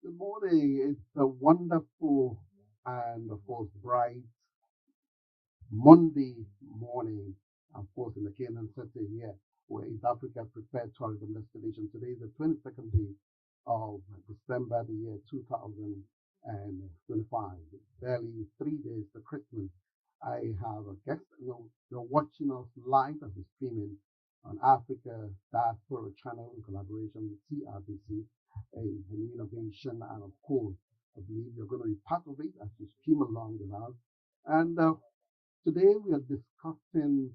Good morning. It's a wonderful and, of course, bright Monday morning, of course, in the Canaan City here, where East Africa prepared tourism destination. Today is the 22nd day of December, the year 2025. Barely 3 days to Christmas. I have a guest. You're watching us live as we're streaming on Africa Diaspora Channel in collaboration with CRBC, an innovation, and of course, I believe you're going to be part of it as you stream along with us. And today we are discussing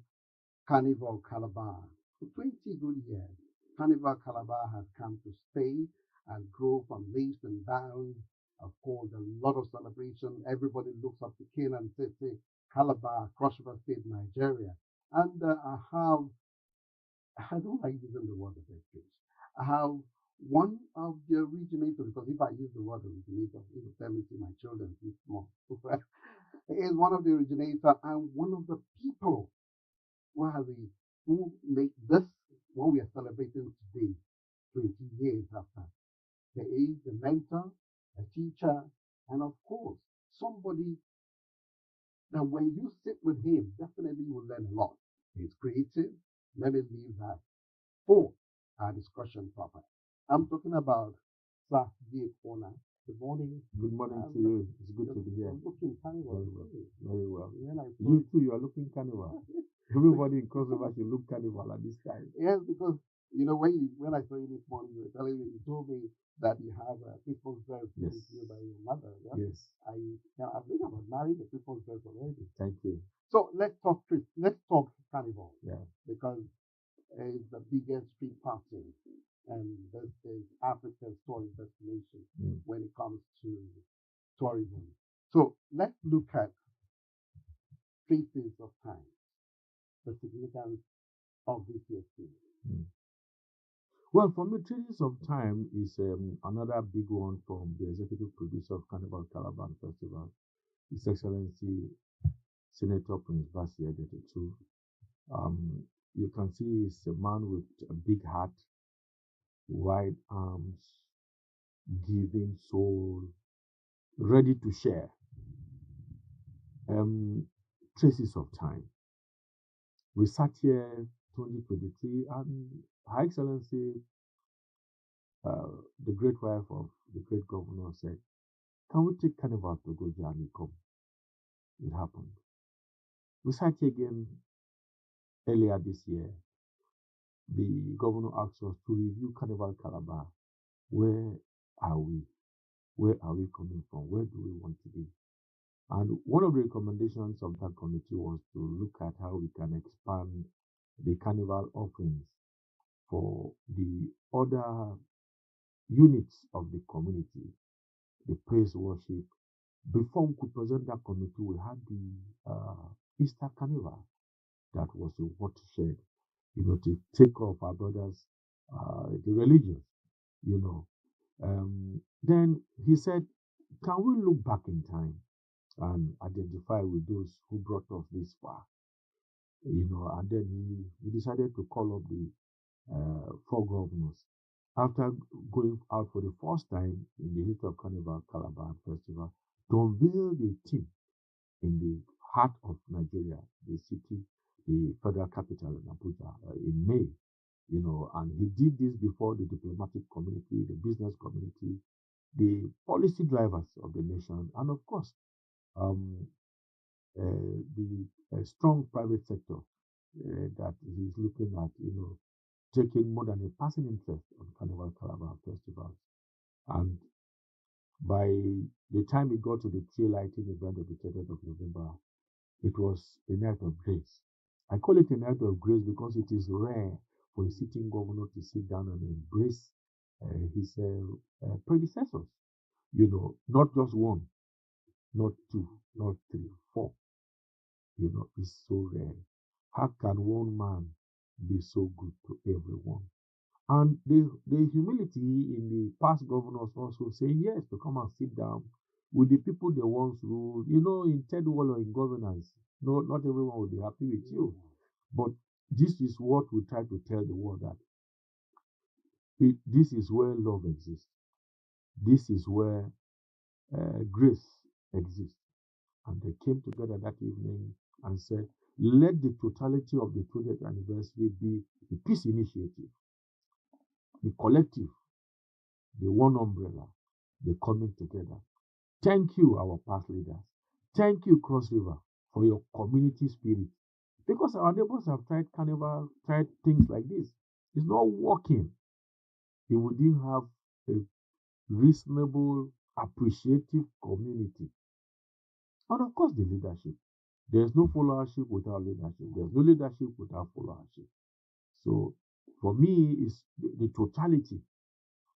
Carnival Calabar. For 20 good years, Carnival Calabar has come to stay and grow from leaps and bounds. Of course, a lot of celebration. Everybody looks up to Canaan City, Calabar, Cross River State, Nigeria. And I don't like using the word birthplace. I have one of the originators, because if I use the word originator, it will tell me to my children, it's small. He is one of the originators and one of the people who make this what we are celebrating today, 20 years after. He is a mentor, a teacher, and of course, somebody that when you sit with him, definitely you will learn a lot. He's creative. Let me leave that for our discussion proper. I'm talking about Sir Gabe Onah. Good morning. Good morning to you. It's good to be here. I'm looking carnival. Very well. Very well. When I You too, you are looking carnival. Everybody in Cross River should look carnival at this time. Yes, because when I saw you this morning, you were telling me, you told me that you have a people's dress Yes. given to you by your mother. Yeah? Yes. I think I was married a people's dress already. Thank you. So let's talk carnival. Yeah. Because it's the biggest street party, and this is Africa's tourist destination when it comes to tourism. So let's look at Traces of Time, the significance of this year's theme. Well, for me, Traces of Time is another big one from the executive producer of Carnival Calabar Festival, His Excellency Senator Prince Basia Detetu. You can see he's a man with a big heart, wide arms, giving soul, ready to share. Traces of Time. We sat here 2023, and Her Excellency, the great wife of the great governor, said, "Can we take Carnival to go journey? Come." It happened. We sat here again earlier this year. The governor asked us to review Carnival Calabar. Where are we? Where are we coming from? Where do we want to be? And one of the recommendations of that committee was to look at how we can expand the carnival offerings for the other units of the community, the praise worship. Before we could present that committee, we had the Easter Carnival that was a watershed, to take off our brothers, the religious, Then he said, can we look back in time and identify with those who brought us this far? And then he decided to call up the four governors. After going out for the first time in the history of Carnival Calabar Festival, to unveil the theme in the heart of Nigeria, the city, the federal capital in Abuja, in May, and he did this before the diplomatic community, the business community, the policy drivers of the nation, and of course, the strong private sector that he's looking at, taking more than a passing interest on Carnival Calabar Festival. And by the time we got to the tree lighting event of the 30th of November, it was a night of grace. I call it a night of grace because it is rare for a sitting governor to sit down and embrace his predecessors. Not just one, not two, not three, four. It's so rare. How can one man be so good to everyone? And the humility in the past governors also saying yes to come and sit down with the people they once ruled. In third world or in governance, no, not everyone will be happy with you. But this is what we try to tell the world, that this is where love exists. This is where grace exists. And they came together that evening and said, let the totality of the 20th anniversary be the peace initiative, the collective, the one umbrella, the coming together. Thank you, our past leaders. Thank you, Cross River, for your community spirit. Because our neighbors have tried carnival, tried things like this. It's not working. If we didn't have a reasonable, appreciative community. And of course, the leadership. There's no followership without leadership. There's no leadership without followership. So, for me, it's the totality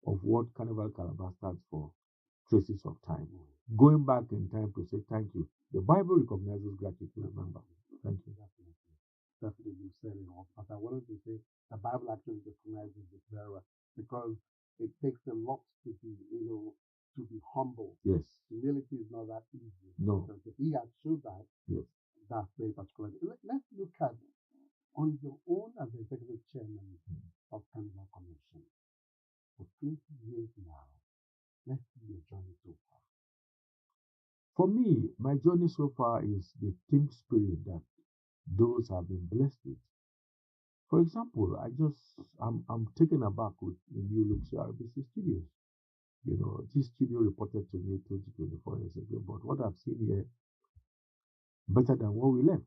of what Carnival Calabar stands for, traces of time. Going back in time to say thank you. The Bible recognizes gratitude, remember. Thank you. Definitely, you said it all. But I wanted to say the Bible actually recognizes it very well because it takes a lot to be, to be humble. Yes. Humility is not that easy. No. Because he has showed that. Yes. That's very particular. Let's look at on your own as executive chairman of Carnival Commission for 20 years now. Let's see your journey so far. For me, my journey so far is the team spirit that those have been blessed with. For example, I'm taken aback with the new Luxury RBC studios. This studio reported to me 24 years ago, but what I've seen here better than what we left.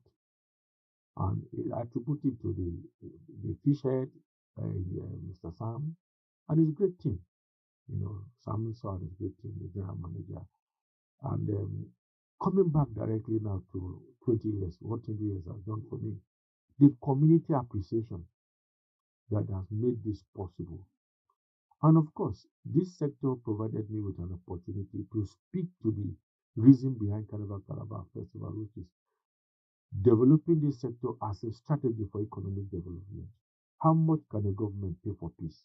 And I attribute it to the fish head, Mr. Sam, and his great team. Sam saw his great team, the general manager. And coming back directly now to 20 years, what 20 years has done for me, the community appreciation that has made this possible. And of course, this sector provided me with an opportunity to speak to the reason behind Carnival Calabar Festival, which is developing this sector as a strategy for economic development. How much can a government pay for peace?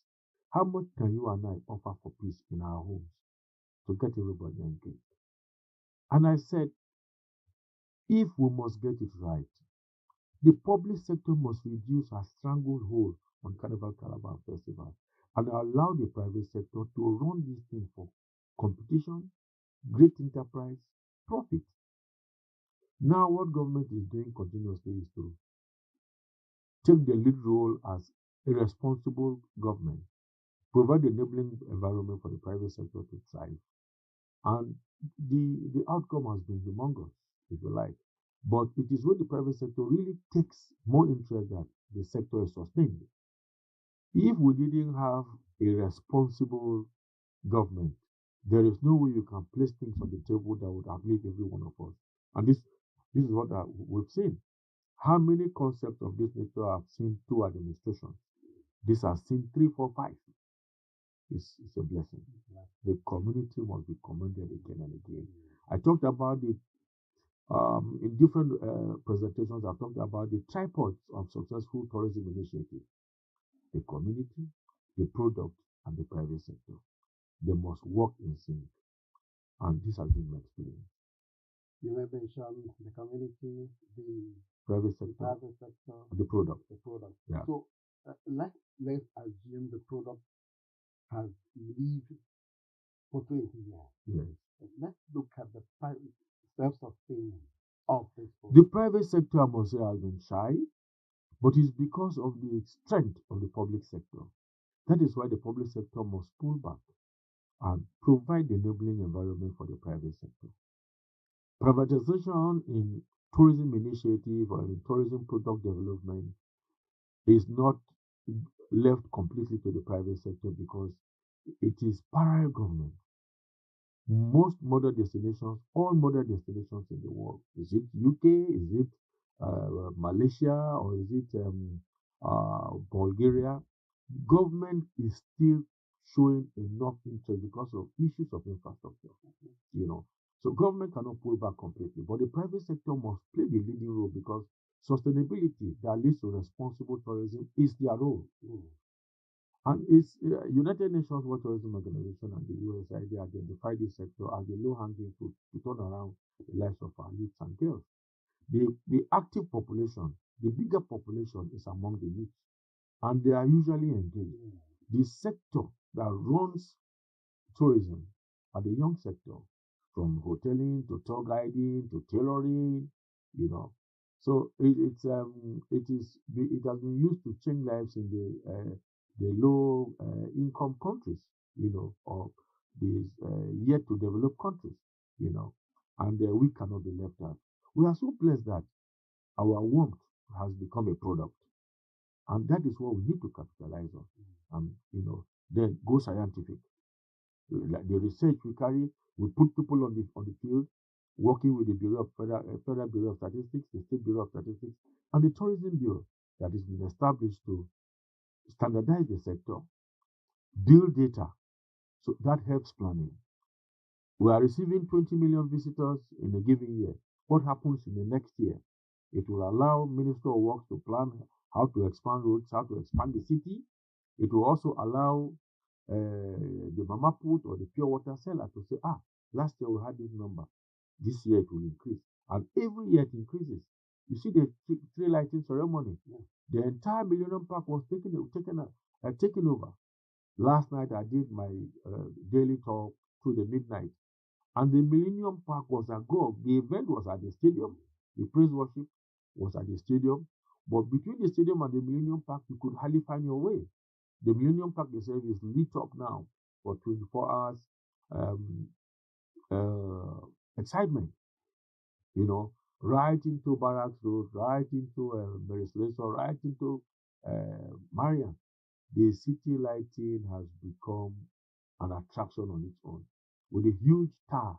How much can you and I offer for peace in our homes to get everybody engaged? And I said, if we must get it right, the public sector must reduce a stranglehold on Carnival Calabar Festival and allow the private sector to run this thing for competition, great enterprise, profit. Now, what government is doing continuously is to take the lead role as a responsible government, provide the enabling environment for the private sector to thrive. And the outcome has been humongous, if you like. But it is when the private sector really takes more interest that the sector is sustained. If we didn't have a responsible government, there is no way you can place things on the table that would uplift every one of us. And this is what we've seen. How many concepts of this nature have seen two administrations? This has seen 3, 4, 5. It's a blessing. The community must be commended again and again. I talked about it in different presentations. I've talked about the tripods of successful tourism initiative: the community, the product, and the private sector. They must work in sync, and this has been my experience. You may mention the community, the private sector, the product. Yeah. So let's assume the product has lived for 20 years. Yes. Let's look at the private self-sustaining of this product. The private sector, I must say, has been shy, but it's because of the strength of the public sector. That is why the public sector must pull back and provide the enabling environment for the private sector. Privatization in tourism initiative or in tourism product development is not left completely to the private sector because it is parallel government. Most modern destinations, all modern destinations in the world, is it UK, is it Malaysia, or is it Bulgaria? Government is still showing enough interest because of issues of infrastructure. So government cannot pull back completely, but the private sector must play the leading role because sustainability that leads to responsible tourism is their role. And it's United Nations World Tourism Organization and the USAID identified this sector as the low-hanging fruit to turn around the lives of our youths and girls. The active population, the bigger population is among the youth, and they are usually engaged. The sector that runs tourism at the young sector, from hoteling to tour guiding to tailoring, you know. So it has been used to change lives in the low income countries, or these yet to develop countries, and we cannot be left out. We are so blessed that our warmth has become a product, and that is what we need to capitalize on. And then go scientific. Like the research we carry, we put people on the field, working with the Federal Bureau of Statistics, the State Bureau of Statistics, and the Tourism Bureau that has been established to standardize the sector, build data, so that helps planning. We are receiving 20 million visitors in a given year. What happens in the next year? It will allow Minister of Works to plan how to expand roads, how to expand the city. It will also allow the mama put or the pure water seller to say, last year we had this number. This year it will increase. And every year it increases. You see the tree lighting ceremony. Yeah. The entire Millennium Park was taken over. Last night I did my daily talk through the midnight. And the Millennium Park was agog. The event was at the stadium. The praise worship was at the stadium. But between the stadium and the Millennium Park, you could hardly find your way. The Millennium Park itself is lit up now for 24 hours excitement. Right into Barracks Road, right into Mary Slessor, right into Mariam. The city lighting has become an attraction on its own with a huge tower.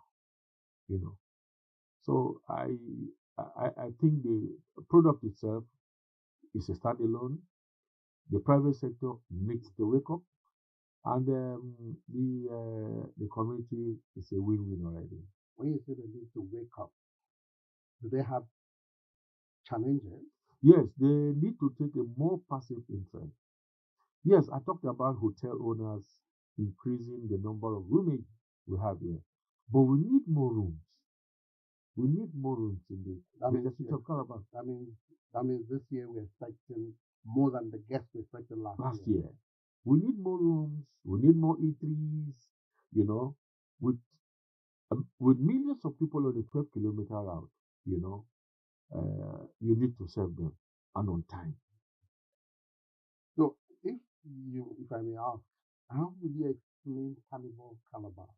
So I think the product itself is a standalone. The private sector needs to wake up, and the community is a win-win already. When you say they need to wake up, do they have challenges? Yes, they need to take a more passive interest. Yes, I talked about hotel owners increasing the number of rooms we have here, but we need more rooms. We need more rooms in the city of Calabar. That means this year we're expecting more than the guests we expected last year. We need more rooms. We need more eateries. With millions of people on the 12-kilometer route, you need to serve them and on time. So, if I may ask, how will you explain Carnival Calabar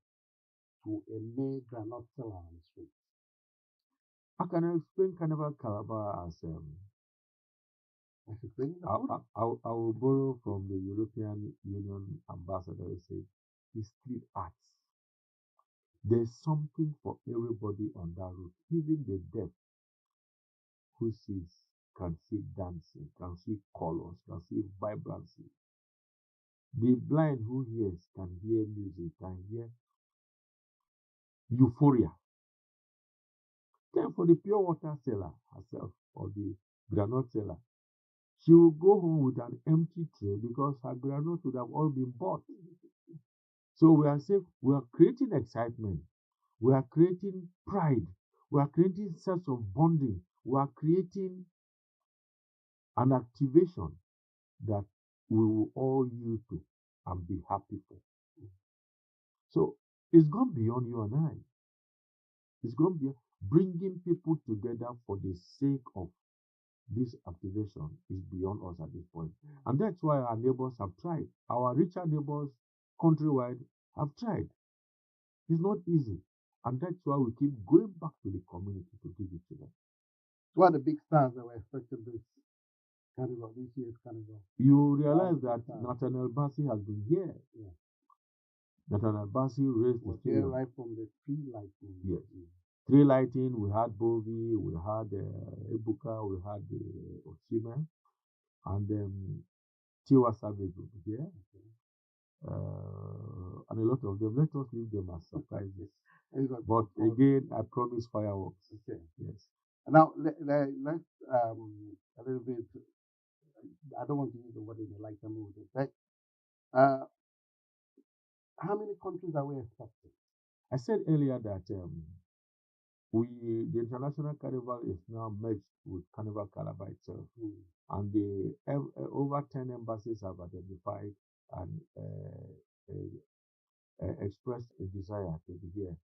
to a mere granite seller on the street? How can I explain Carnival Calabar as I will borrow from the European Union ambassador who said, the street arts. There's something for everybody on that route. Even the deaf who sees can see dancing, can see colors, can see vibrancy. The blind who hears can hear music, can hear euphoria. Then for the pure water seller herself or the granite seller, she will go home with an empty tray because her granules would have all been bought. So we are creating excitement. We are creating pride. We are creating sense of bonding. We are creating an activation that we will all yield to and be happy for. So it's gone beyond you and I. It's gone beyond bringing people together for the sake of this activation is beyond us at this point. And that's why our neighbors have tried. Our richer neighbors countrywide have tried. It's not easy. And that's why we keep going back to the community to give it to them. What are the big stars that were expected this carnival, this year's carnival? You realize that Nathaniel Bassey has been here. Yeah. Nathaniel Bassey raised the here right from the tree lighting. Yes. Tree lighting, we had Bovi, we had Ebuka, we had Oshima, and Tiwa Savage will be here. Okay. And a lot of them, let us leave them as surprises. But again, I promise fireworks. Okay. Yes. Now, let's a little bit, I don't want to use the word in a lighter mood, okay? How many countries are we expecting? I said earlier that the International Carnival is now merged with Carnival Calabar itself. And over 10 embassies have identified and expressed a desire to be here.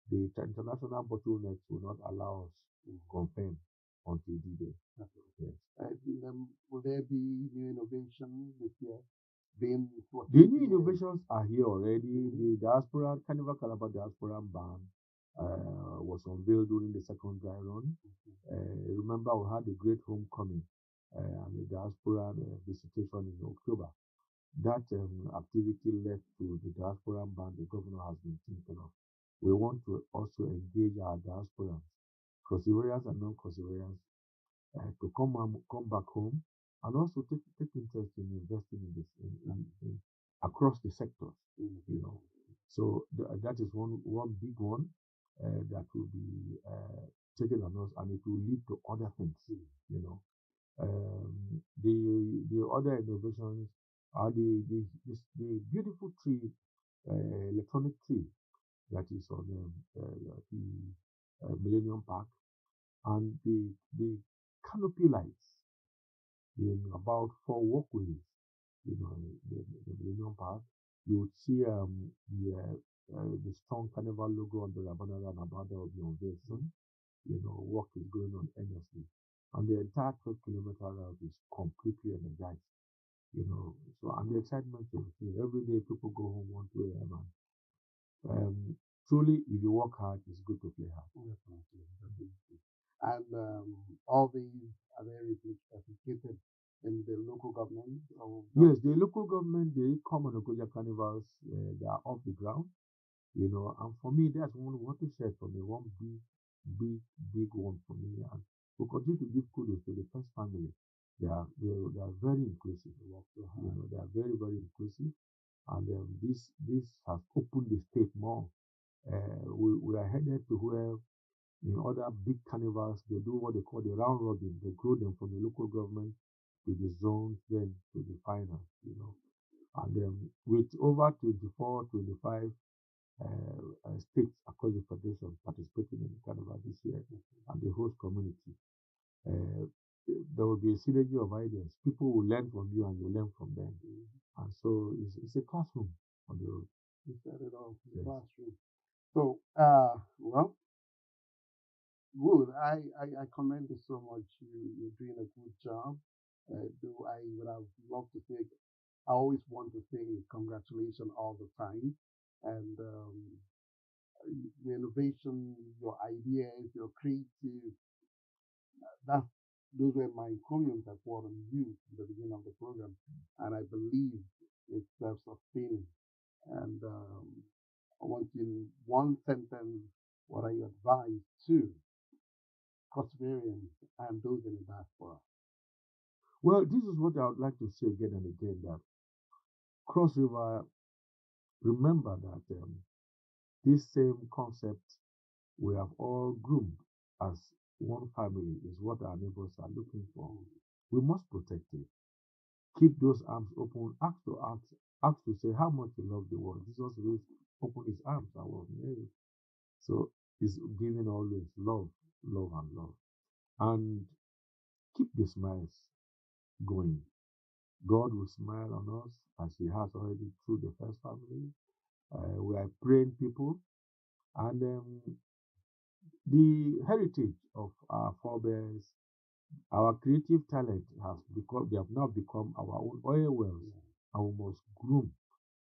The international bottlenecks will not allow us to confirm until D-Day. Yes. Will there be new innovation this year? The new innovations are here already. The Diaspora Carnival Calabar Diaspora Band was unveiled during the second dry run. Remember, we had a great homecoming and the diaspora visitation in October. That activity led to the diaspora band the governor has been thinking of. We want to also engage our diasporans, Crossivarians and non-Crossivarians, to come back home and also take interest in investing in this in across the sectors. You know, so that is one big one that will be taken on us, and it will lead to other things. You know, the other innovations are the beautiful tree, electronic tree that is on the Millennium Park, and the canopy lights in about 4 walkways. You know, the Millennium Park. You would see the strong Carnival logo on the Rabanara and Abada of the unveiling. You know, work is going on endlessly, and the entire 12-kilometer route is completely energized. You know, so and the excitement is every day people go home 1 2 a.m. and truly, if you work hard, it's good to play hard. And all these are very replicated in the local government? Yes, the local government, the common Okoja carnivals, they are off the ground, you know, and for me, that's one watershed for me, one big one for me. And we continue to give kudos to the first family. They are very inclusive. You know, they are very, very inclusive. And this has opened the state more. We are headed to where in other big carnivals, they do what they call the round robin. They grow them from the local government to the zones, then to the final, you know. And with over 24, 25 states across the federation participating in the carnival this year and the host community, there will be a synergy of ideas. People will learn from you and you learn from them. And so it's a classroom on the road. You said it all, yes. Classroom. So, well, good. I commend you so much. You're doing a good job. Though I would have loved to say, I always want to say congratulations all the time. And your innovation, your ideas, your creative, those were my comments I put on you in the beginning of the program. And I believe it's self-sustaining. And I want in one sentence, what are your advice to Crossivarians and those in the diaspora? Well, this is what I would like to say again and again, that Cross River, remember that this same concept we have all groomed as one family is what our neighbors are looking for. We must protect it. Keep those arms open. Ask to say how much you love the world. Jesus raised, opened his arms and was married. So he's giving always love, love, and love. And keep the smiles going. God will smile on us as he has already through the first family. We are praying people. And the heritage of our forebears, our creative talent they have now become our own oil wells, and we must groom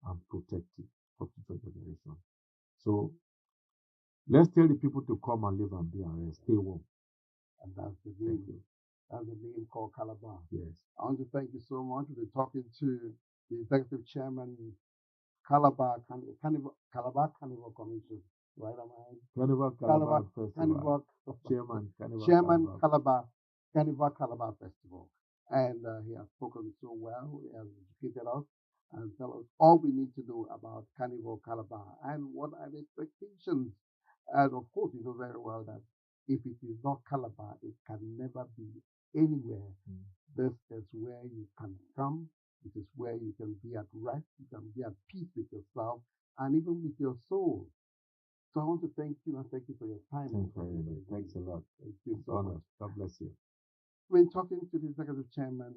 and protect it for future generations. So let's tell the people to come and live and be and rest. Stay warm. And that's the name. That's the name called Calabar. Yes. I want to thank you so much. We're talking to the Executive Chairman, Calabar Carnival Commission. Right, am I? Carnival Calabar Festival. Chairman Calabar Calabar Festival. And he has spoken so well. He has educated us and tell us all we need to do about Carnival Calabar and what are the expectations. And of course, you know very well that if it is not Calabar, it can never be anywhere. This is where you can come. It is where you can be at rest. You can be at peace with yourself and even with your soul. So I want to thank you and thank you for your time. Thanks a lot. Thank you so much. God bless you. We're talking to the Executive Chairman,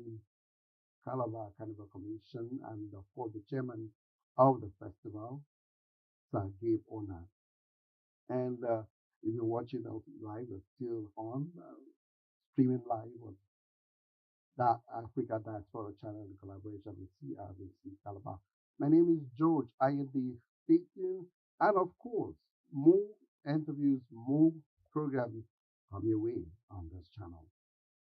Calabar Carnival Commission, and of course the Chairman of the festival, Sir Gabe Onah. And if you're watching us live, it's still on, streaming live on that Africa Diaspora channel in collaboration with CRBC Calabar. My name is George. I am the stay tuned. And of course, more interviews, more programs come your way on this channel.